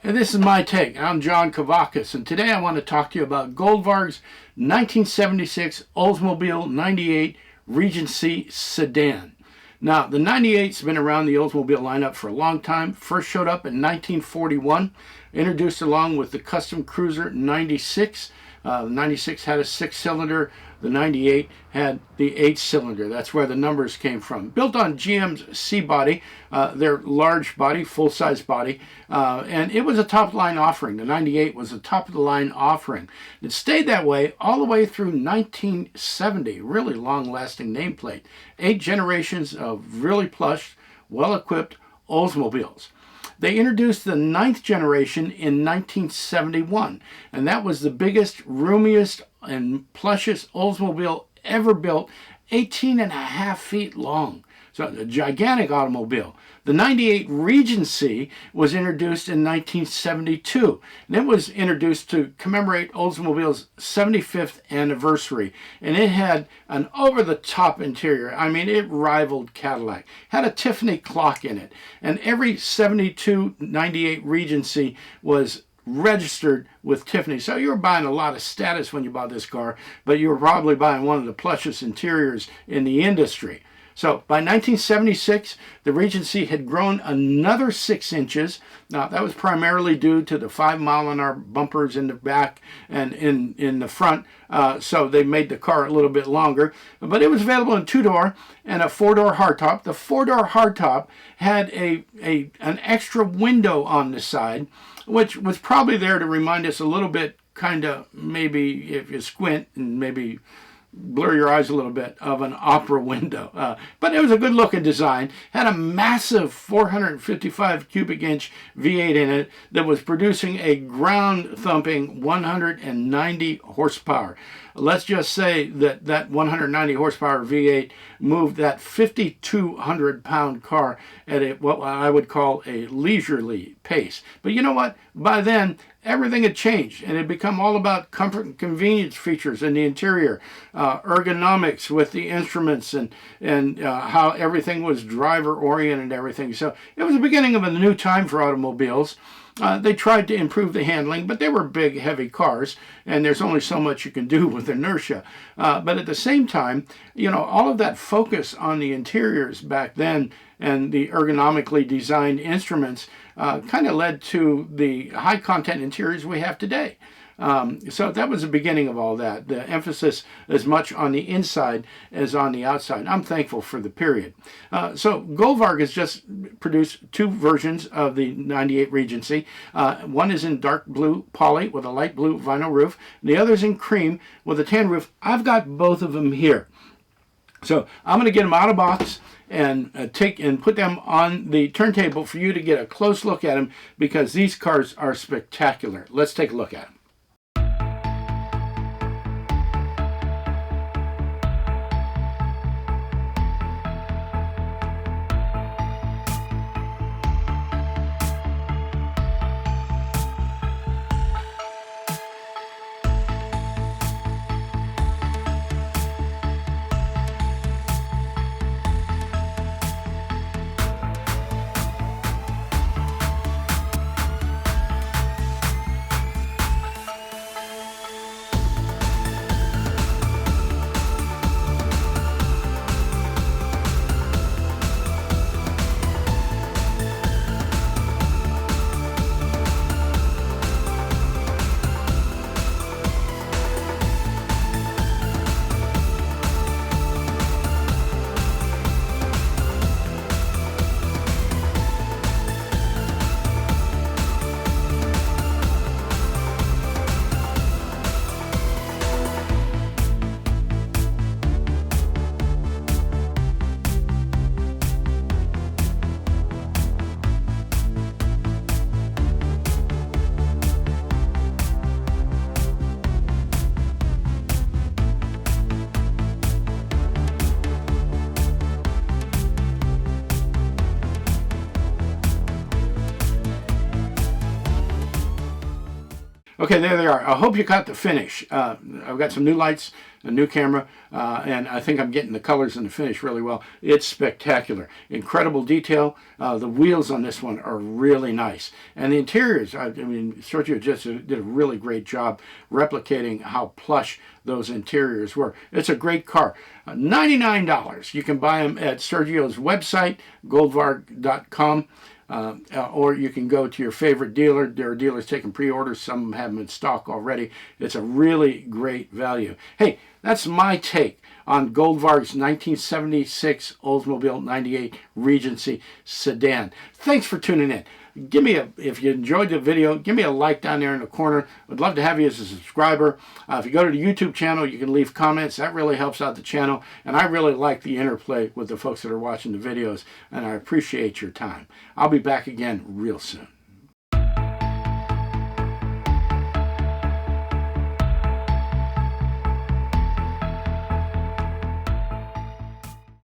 And this is my take. I'm John Kavakis, and today I want to talk to you about Goldvarg's 1976 Oldsmobile 98 Regency sedan. Now, the 98's been around the Oldsmobile lineup for a long time. First showed up in 1941, introduced along with the Custom Cruiser 96. The 96 had a 6-cylinder. The 98 had the 8-cylinder. That's where the numbers came from. Built on GM's C-body, their large body, full-size body, and it was a top-line offering. The 98 was a top-of-the-line offering. It stayed that way all the way through 1970. Really long-lasting nameplate. 8 generations of really plush, well-equipped Oldsmobiles. They introduced the 9th generation in 1971, and that was the biggest, roomiest, and plushest Oldsmobile ever built, 18.5 feet long. So a gigantic automobile. The 98 Regency was introduced in 1972, and it was introduced to commemorate Oldsmobile's 75th anniversary, and it had an over-the-top interior. I mean, it rivaled Cadillac. Had a Tiffany clock in it, and every 72 98 Regency was registered with Tiffany. So you were buying a lot of status when you bought this car, but you were probably buying one of the plushest interiors in the industry. So by 1976, the Regency had grown another 6 inches. Now, that was primarily due to the 5-mile-an-hour bumpers in the back and in the front. So they made the car a little bit longer. But it was available in 2-door and a 4-door hardtop. The 4-door hardtop had an extra window on the side, which was probably there to remind us a little bit, kind of, maybe if you squint and maybe blur your eyes a little bit, of an opera window. But it was a good looking design. Had a massive 455 cubic inch V8 in it that was producing a ground thumping 190 horsepower. Let's just say that 190 horsepower V8 moved that 5,200 pound car at what I would call a leisurely pace. But you know what? By then, everything had changed, and it had become all about comfort and convenience features in the interior, ergonomics with the instruments, and how everything was driver-oriented and everything. So it was the beginning of a new time for automobiles. They tried to improve the handling, but they were big, heavy cars, and there's only so much you can do with inertia. But at the same time, you know, all of that focus on the interiors back then and the ergonomically designed instruments kind of led to the high-content interiors we have today. So that was the beginning of all that. The emphasis as much on the inside as on the outside. I'm thankful for the period. So Goldvarg has just produced 2 versions of the 98 Regency. One is in dark blue poly with a light blue vinyl roof. The other is in cream with a tan roof. I've got both of them here. So I'm going to get them out of box and put them on the turntable for you to get a close look at them, because these cars are spectacular. Let's take a look at them. Okay, there they are. I hope you got the finish. I've got some new lights a new camera, and I think I'm getting the colors and the finish really well. It's spectacular. Incredible detail. The wheels on this one are really nice. And the interiors, I mean, Sergio just did a really great job replicating how plush those interiors were. It's a great car. $99. You can buy them at Sergio's website, goldvarg.com. Or you can go to your favorite dealer. There are dealers taking pre-orders. Some have them in stock already. It's a really great value. Hey, that's my take on Goldvarg's 1976 Oldsmobile 98 Regency sedan. Thanks for tuning in. If you enjoyed the video, give me a like down there in the corner. I'd love to have you as a subscriber. If you go to the YouTube channel, you can leave comments. That really helps out the channel. And I really like the interplay with the folks that are watching the videos. And I appreciate your time. I'll be back again real soon.